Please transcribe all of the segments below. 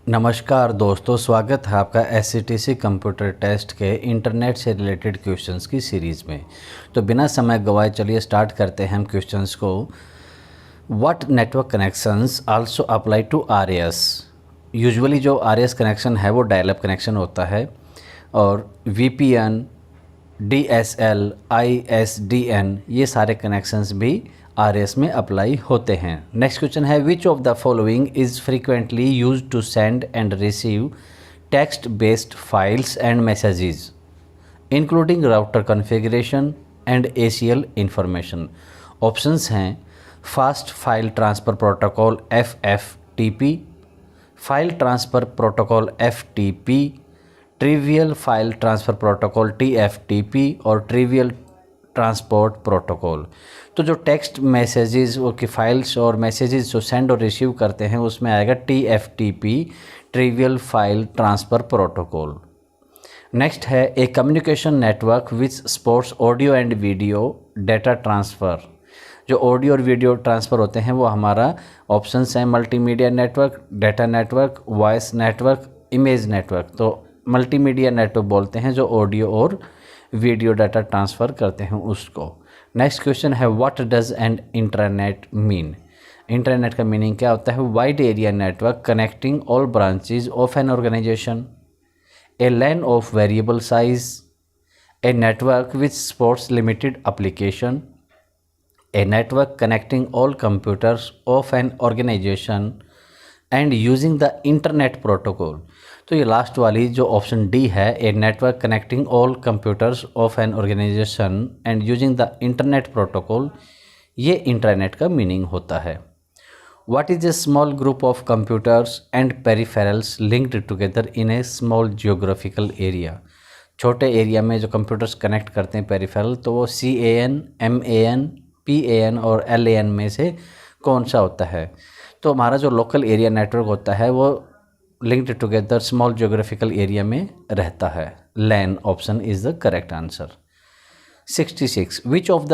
नमस्कार दोस्तों, स्वागत है आपका एससीटीसी कंप्यूटर टेस्ट के इंटरनेट से रिलेटेड क्वेश्चंस की सीरीज़ में। तो बिना समय गवाए चलिए स्टार्ट करते हैं हम क्वेश्चंस को। What network connections also apply to RAS. Usually जो आरएएस कनेक्शन है वो डायल-अप कनेक्शन होता है और वीपीएन, डीएसएल, आईएसडीएन ये सारे कनेक्शंस भी आरएएस में अप्लाई होते हैं। नेक्स्ट क्वेश्चन है which of the following is frequently used to send and receive text based files and messages including router configuration and ACL information. Options हैं fast file transfer protocol FFTP, file transfer protocol FTP, trivial file transfer protocol TFTP और trivial transport protocol. तो जो text messages की files और messages जो send और receive करते हैं उसमें आएगा TFTP, trivial file transfer protocol. Next है ए communication network which supports audio and video data transfer. जो ऑडियो और वीडियो ट्रांसफ़र होते हैं वो हमारा ऑप्शंस हैं multimedia network, data network, voice network, image network. तो मल्टीमीडिया नेटवर्क बोलते हैं जो ऑडियो और वीडियो डाटा ट्रांसफ़र करते हैं उसको। नेक्स्ट क्वेश्चन है what does an internet mean. Internet का मीनिंग क्या होता है? Wide area network connecting all branches of an organisation, a LAN of variable size, a network which supports limited application, a network connecting all computers of an organisation and using the internet protocol. तो ये last वाली जो option D है, a network connecting all computers of an organisation and using the internet protocol, ये internet का meaning होता है। What is a small group of computers and peripherals linked together in A small geographical area. छोटे area में जो computers connect करते हैं peripheral, तो वो CAN, MAN, PAN और LAN में से कौन सा होता है? तो हमारा जो लोकल एरिया नेटवर्क होता है वो linked together small geographical area में रहता है। LAN option is the correct answer. 66 which of the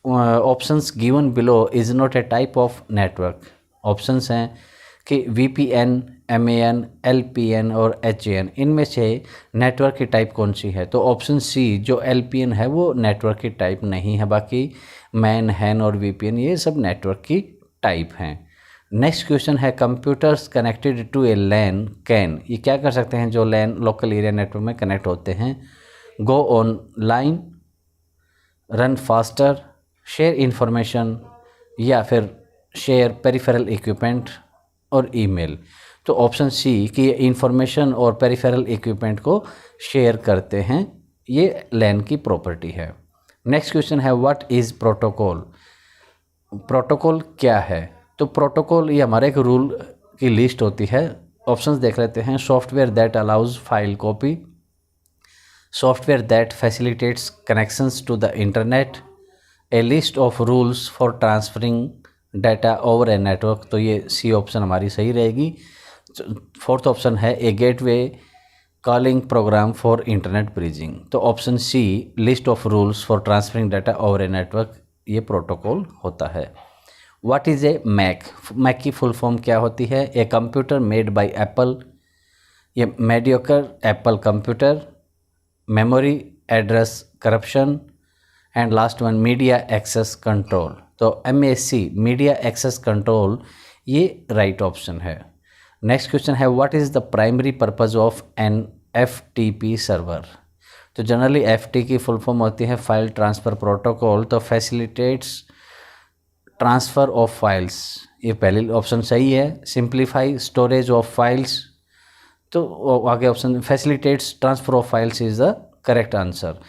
options given below is not a type of network. Options हैं कि VPN, MAN, LPN और HAN, इनमें से नेटवर्क की टाइप कौन सी है? तो ऑप्शन C जो LPN है वो नेटवर्क की टाइप नहीं है, बाकी मैन, हैन और VPN ये सब नेटवर्क की टाइप हैं। नेक्स्ट क्वेश्चन है computers connected to a LAN can. ये क्या कर सकते हैं जो लैन लोकल एरिया नेटवर्क में कनेक्ट होते हैं? Go on line, run faster, share information या फिर शेयर पेरिफेरल इक्विपमेंट और ईमेल। तो ऑप्शन C कि ये इंफॉर्मेशन और पेरिफेरल इक्विपमेंट को शेयर करते हैं, ये लैन की प्रॉपर्टी है। नेक्स्ट क्वेश्चन है व्हाट इज़ प्रोटोकॉल। प्रोटोकॉल क्या है? तो प्रोटोकॉल ये हमारे एक रूल की लिस्ट होती है। ऑप्शंस देख लेते हैं। Software that allows file copy, software that facilitates connections to the internet, a list of rules for transferring data over a network. तो ये C ऑप्शन हमारी सही रहेगी। फोर्थ ऑप्शन है a gateway calling program for internet bridging. तो option C list of rules for transferring data over a network, ये protocol होता है। What is a Mac. Mac की फुल फॉर्म क्या होती है? A computer made by Apple, ये mediocre Apple computer, memory address corruption and last one media access control. तो MAC media access control ये राइट ऑप्शन है। नेक्स्ट क्वेश्चन है what is the primary purpose of an FTP server. तो generally FT की full form होती है file transfer protocol. तो facilitates transfer of files, ये पहली ऑप्शन सही है। सिंप्लीफाई स्टोरेज ऑफ फाइल्स, तो आगे option facilitates transfer of files is the correct answer.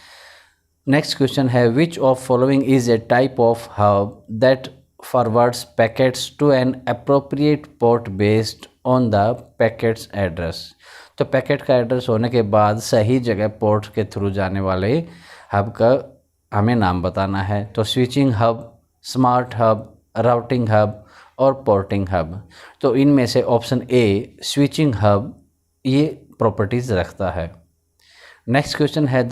Next question है which of following is a type of hub that forwards packets to an appropriate port based on the packets address. तो packet का address होने के बाद सही जगह port के through जाने वाले हब का हमें नाम बताना है। तो switching hub, smart hub, routing hub और पोर्टिंग हब। तो इनमें से ऑप्शन A स्विचिंग हब ये प्रॉपर्टीज़ रखता है। नेक्स्ट क्वेश्चन है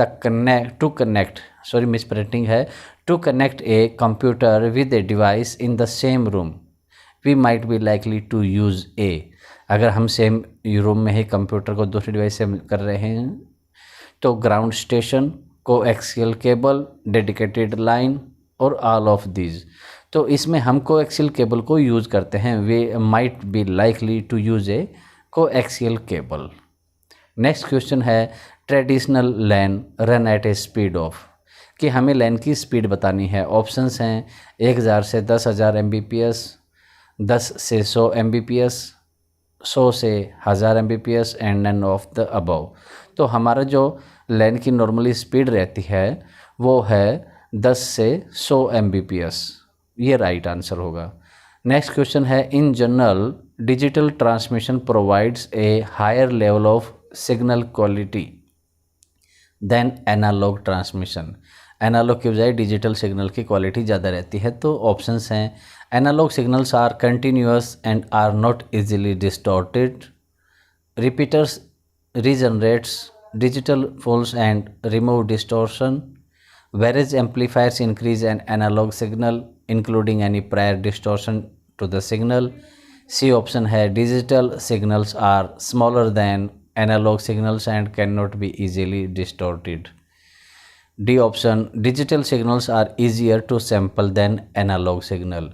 to connect a computer with a device in the same room we might be likely to use a. अगर हम सेम रूम में ही कंप्यूटर को दूसरी डिवाइस से कर रहे हैं तो ground station, coaxial cable, dedicated line और ऑल ऑफ दीज। तो इसमें हम कोएक्सियल केबल को यूज़ करते हैं, we might be likely to use a coaxial cable. Next question है traditional LAN run at a speed of, कि हमें लैन की स्पीड बतानी है। ऑप्शंस हैं 1000 से 10,000 Mbps, 10 से 100 Mbps, 100 से 1000 Mbps and none of the above. तो हमारा जो लैन की नॉर्मली स्पीड रहती है वो है 10 से 100 Mbps, ये राइट आंसर होगा। नेक्स्ट क्वेश्चन है in general digital transmission provides a higher level of signal quality than analogue transmission. Analogue की बजाय डिजिटल सिग्नल की क्वालिटी ज़्यादा रहती है। तो ऑप्शंस हैं analogue signals are continuous and are not easily distorted, repeaters regenerates digital falls and remove distortion, whereas amplifiers increase an analog signal including any prior distortion to the signal। C option है digital signals are smaller than analog signals and cannot be easily distorted। D option digital signals are easier to sample than analog signal।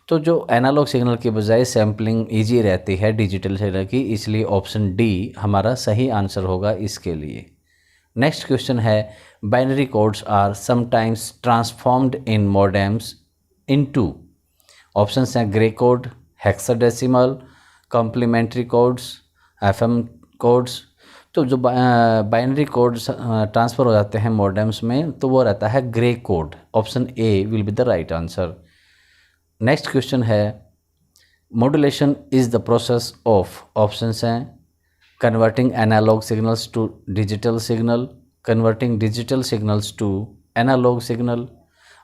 तो जो analogue signal की बजाय sampling easy रहती है digital signal की, इसलिए option D हमारा सही आंसर होगा इसके लिए। नेक्स्ट क्वेश्चन है binary codes are sometimes transformed in modems into. Options हैं Gray code, hexadecimal, complementary codes, FM codes. तो जो बाइनरी कोड्स ट्रांसफ़र हो जाते हैं मॉडेम्स में तो वो रहता है Gray code. Option A will be the right answer. Next question है modulation is the process of. Options हैं converting analog signals to digital signal, converting digital signals to analog signal,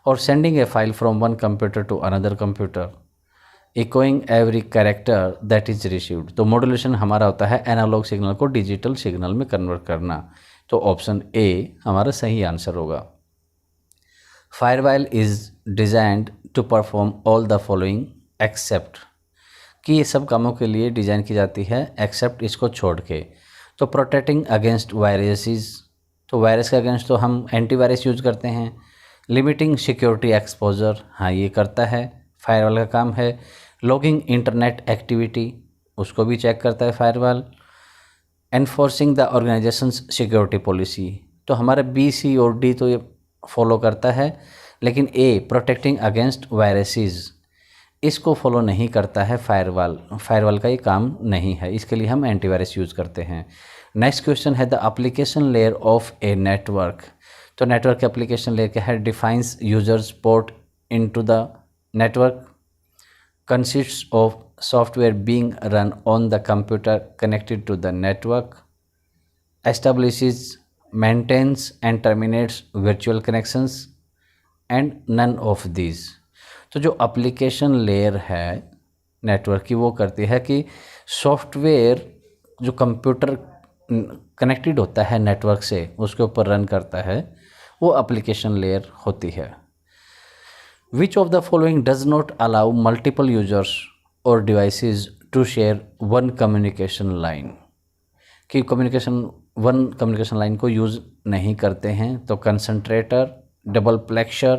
or sending a file from one computer to another computer, echoing every character that is received। तो modulation हमारा होता है analogue signal को digital signal में convert करना। तो option A हमारा सही आंसर होगा। Firewall is designed to perform all the following except, कि ये सब कामों के लिए डिज़ाइन की जाती है एक्सेप्ट इसको छोड़ के। तो प्रोटेक्टिंग अगेंस्ट वायरसेस, तो वायरस के अगेंस्ट तो हम एंटीवायरस यूज़ करते हैं। लिमिटिंग सिक्योरिटी एक्सपोजर, हाँ ये करता है, फायरवॉल का काम है। लॉगिंग इंटरनेट एक्टिविटी, उसको भी चेक करता है firewall. Enforcing the organisations security policy, तो हमारे बी सी और डी तो ये फॉलो करता है, लेकिन ए प्रोटेक्टिंग अगेंस्ट वायरसेस इसको फॉलो नहीं करता है फायरवॉल। फायरवॉल का ये काम नहीं है, इसके लिए हम एंटीवायरस यूज़ करते हैं। नेक्स्ट क्वेश्चन है the application layer of a network. तो नेटवर्क के एप्लीकेशन लेयर क्या है? Defines users port into the network, consists of software being run on the computer connected to the network, establishes, maintains and terminates virtual connections and none of these. तो जो application layer है network की वो करती है कि software जो computer connected होता है नेटवर्क से उसके ऊपर रन करता है, वो एप्लीकेशन लेयर होती है। Which of the following does not allow multiple users और devices to share one communication line, कि वन कम्युनिकेशन लाइन को यूज़ नहीं करते हैं। तो concentrator, double plexer,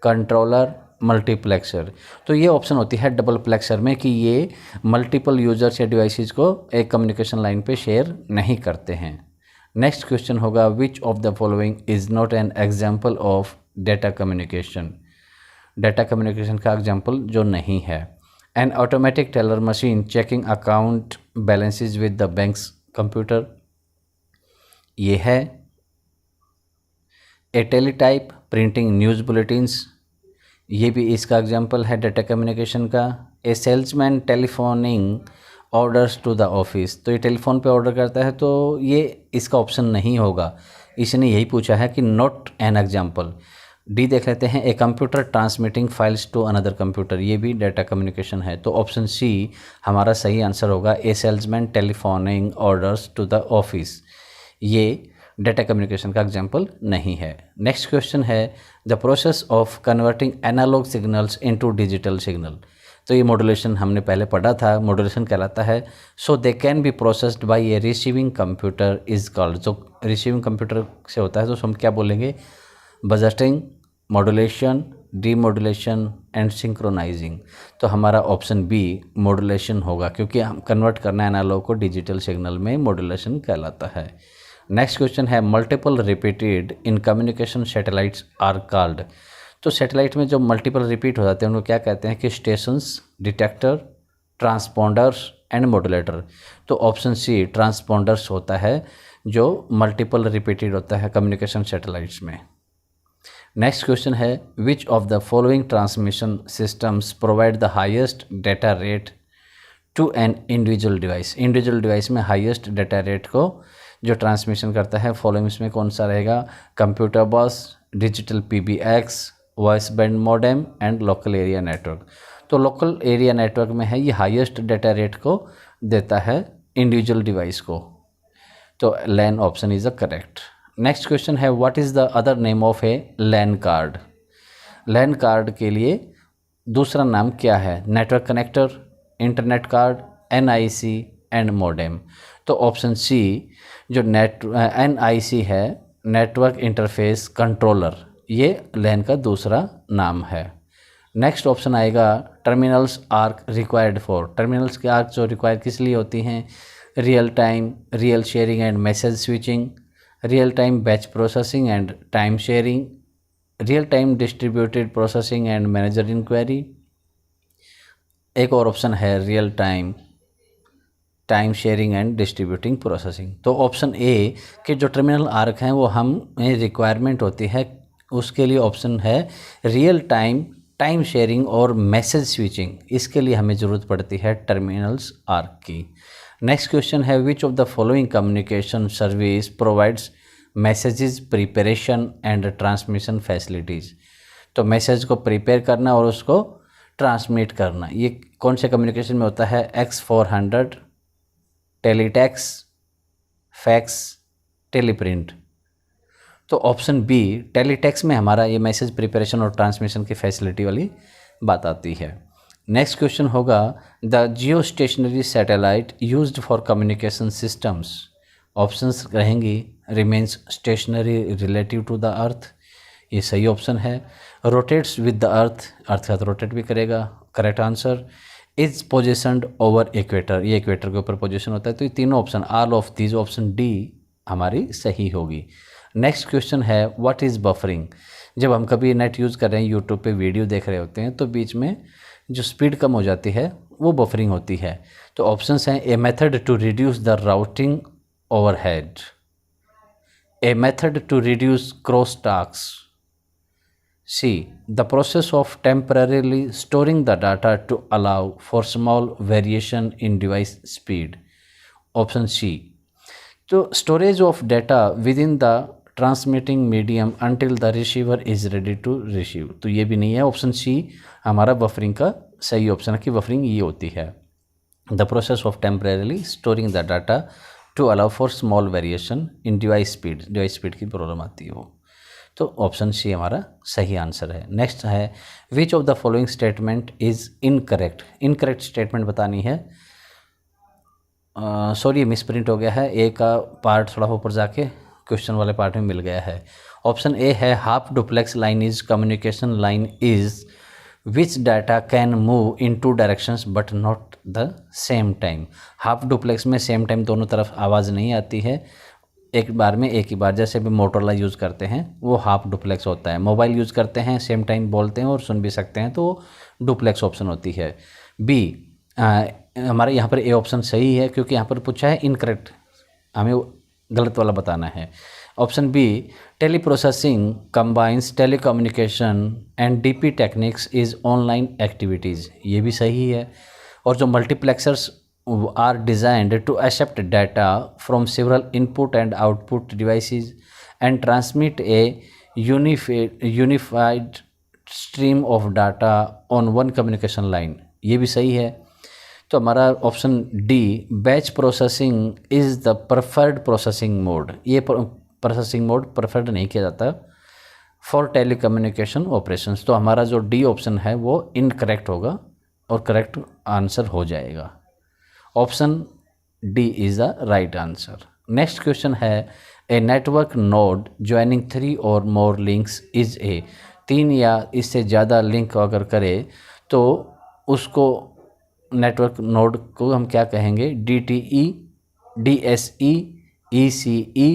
controller, multiplexer. तो ये ऑप्शन होती है डबल प्लेक्सर में कि ये मल्टीपल यूजर्स या डिवाइसेस को एक कम्युनिकेशन लाइन पे शेयर नहीं करते हैं। नेक्स्ट क्वेश्चन होगा which of the following is not an example of data communication. Data communication का एग्जाम्पल जो नहीं है। An automatic teller machine checking account balances with the bank's computer, ये है। A teletype printing news bulletins, ये भी इसका एग्जाम्पल है डेटा कम्युनिकेशन का। A salesman telephoning orders to the office, तो ये टेलीफोन पे ऑर्डर करता है, तो ये इसका ऑप्शन नहीं होगा। इसने यही पूछा है कि नॉट एन एग्जाम्पल। डी देख लेते हैं, a computer transmitting files to another computer, ये भी डेटा कम्युनिकेशन है। तो ऑप्शन सी हमारा सही आंसर होगा। A salesman telephoning orders to the office, ये डेटा कम्युनिकेशन का एग्जाम्पल नहीं है। नेक्स्ट क्वेश्चन है the process of converting analog signals into digital signal, तो ये मॉड्यूलेशन हमने पहले पढ़ा था, मॉड्यूलेशन कहलाता है so they can be processed by a receiving computer is called. जो रिसीविंग कंप्यूटर से होता है तो हम क्या बोलेंगे, budgeting, modulation, demodulation and synchronising. तो हमारा ऑप्शन बी मॉड्यूलेशन होगा, क्योंकि हम कन्वर्ट करना है एनालॉग को डिजिटल सिग्नल में, मॉड्यूलेशन कहलाता है। नेक्स्ट क्वेश्चन है multiple repeated in communication satellites are called. तो सैटेलाइट में जो मल्टीपल रिपीट हो जाते हैं उनको क्या कहते हैं कि stations, detector, transponders and modulator. तो ऑप्शन सी ट्रांसपोंडर्स होता है जो मल्टीपल रिपीटेड होता है कम्युनिकेशन सैटेलाइट्स में। नेक्स्ट क्वेश्चन है which of the following transmission systems provide the highest data rate to an individual device. Individual device में highest data rate को जो ट्रांसमिशन करता है फॉलोइंग्स में कौन सा रहेगा, कंप्यूटर बस, digital PBX, voice band modem and local area network. तो लोकल एरिया नेटवर्क में है ये हाईएस्ट डेटा रेट को देता है इंडिविजुअल डिवाइस को। तो LAN option is the correct. Next question है what is the other name of a LAN card. LAN card के लिए दूसरा नाम क्या है, network connector, internet card, NIC and modem. तो ऑप्शन सी जो NIC है, नेटवर्क इंटरफेस कंट्रोलर, ये लैन का दूसरा नाम है। नेक्स्ट ऑप्शन आएगा terminals are required for. Terminals के आर्क जो रिक्वायर किस लिए होती हैं, real time, real sharing and message switching, real time batch processing and time sharing, real time distributed processing and manager inquiry. एक और ऑप्शन है real time, time sharing and distributing processing. तो ऑप्शन ए के जो terminal arc हैं वो हमें requirement होती है, उसके लिए ऑप्शन है रियल टाइम, टाइम शेयरिंग और मैसेज स्विचिंग। इसके लिए हमें ज़रूरत पड़ती है टर्मिनल्स आर्क की। नेक्स्ट क्वेश्चन है which of the following communication service provides messages preparation and transmission facilities. तो मैसेज को प्रिपेयर करना और उसको ट्रांसमिट करना, ये कौन से कम्युनिकेशन में होता है, X400, टेलीटैक्स, फैक्स, टेलीप्रिंट। तो ऑप्शन बी टेलीटैक्स में हमारा ये मैसेज प्रिपरेशन और ट्रांसमिशन की फैसिलिटी वाली बात आती है। नेक्स्ट क्वेश्चन होगा the geostationary satellite used for communication systems. Options रहेंगी remains stationary relative to the earth, ये सही ऑप्शन है। Rotates with the earth, earth का रोटेट भी करेगा, correct answer. Is positioned over equator, ये इक्वेटर के ऊपर पोजिशन होता है। तो ये तीनों option, all of these, option D हमारी सही होगी। नेक्स्ट क्वेश्चन है व्हाट इज़ बफरिंग। जब हम कभी नेट यूज़ कर रहे हैं, यूट्यूब पे वीडियो देख रहे होते हैं, तो बीच में जो स्पीड कम हो जाती है वो बफरिंग होती है। तो ऑप्शंस हैं a method to reduce the routing overhead, a method to reduce cross talks, C the process of temporarily storing the data to allow for small variation in device speed. Option C तो storage of data within the transmitting medium until the receiver is ready to receive. तो ये भी नहीं है, option C हमारा buffering का सही ऑप्शन है कि बफरिंग ये होती है, the process of temporarily storing the data to allow for small variation in device speed, device speed की प्रॉब्लम आती है वो। तो ऑप्शन सी हमारा सही आंसर है। नेक्स्ट है which of the following statement is incorrect. Incorrect statement बतानी है। सॉरी मिसप्रिंट हो गया है, ए का पार्ट थोड़ा ऊपर जाके क्वेश्चन वाले पार्ट में मिल गया है। ऑप्शन ए है half duplex line is communication line is which data can move in two directions but not the same time. Half duplex में सेम टाइम दोनों तरफ आवाज़ नहीं आती है, एक बार में एक ही बार, जैसे भी मोटरोला यूज़ करते हैं वो हाफ डुप्लेक्स होता है। मोबाइल यूज़ करते हैं, सेम टाइम बोलते हैं और सुन भी सकते हैं, तो डुप्लेक्स ऑप्शन होती है। बी हमारे यहाँ पर ए ऑप्शन सही है क्योंकि यहाँ पर पूछा है इनकरेक्ट, हमें गलत वाला बताना है। Option B teleprocessing combines telecommunication and DP techniques is online activities, ये भी सही है। और जो multiplexers are designed to accept data from several input and output devices and transmit a unified stream of data on one communication line, ये भी सही है। तो हमारा option D batch processing is the preferred processing mode, ये processing mode preferred नहीं किया जाता फॉर टेलीकम्युनिकेशन ऑपरेशंस। तो हमारा जो डी ऑप्शन है वो इनकरेक्ट होगा, और करेक्ट आंसर हो जाएगा। Option D is the right answer. Next question है, ए नेटवर्क नोड ज्वाइनिंग 3 और मोर लिंक्स इज ए। 3 या इससे ज़्यादा लिंक अगर करे तो उसको नेटवर्क नोड को हम क्या कहेंगे? DTE, DSE, ECE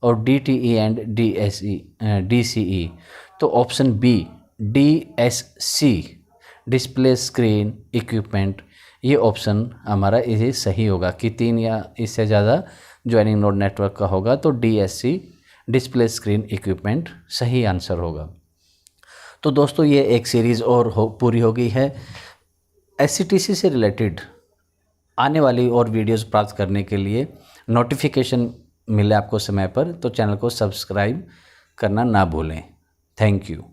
और DTE एंड DCE। तो option B DSC, display screen equipment, ये ऑप्शन हमारा इसे सही होगा कि 3 या इससे ज़्यादा ज्वाइनिंग नोड नेटवर्क का होगा तो DSC, डिस्प्ले स्क्रीन इक्विपमेंट सही आंसर होगा। तो दोस्तों ये एक सीरीज़ और पूरी हो गई है। SCTC से रिलेटेड आने वाली और वीडियोस प्राप्त करने के लिए नोटिफिकेशन मिले आपको समय पर, तो चैनल को सब्सक्राइब करना ना भूलें। Thank you.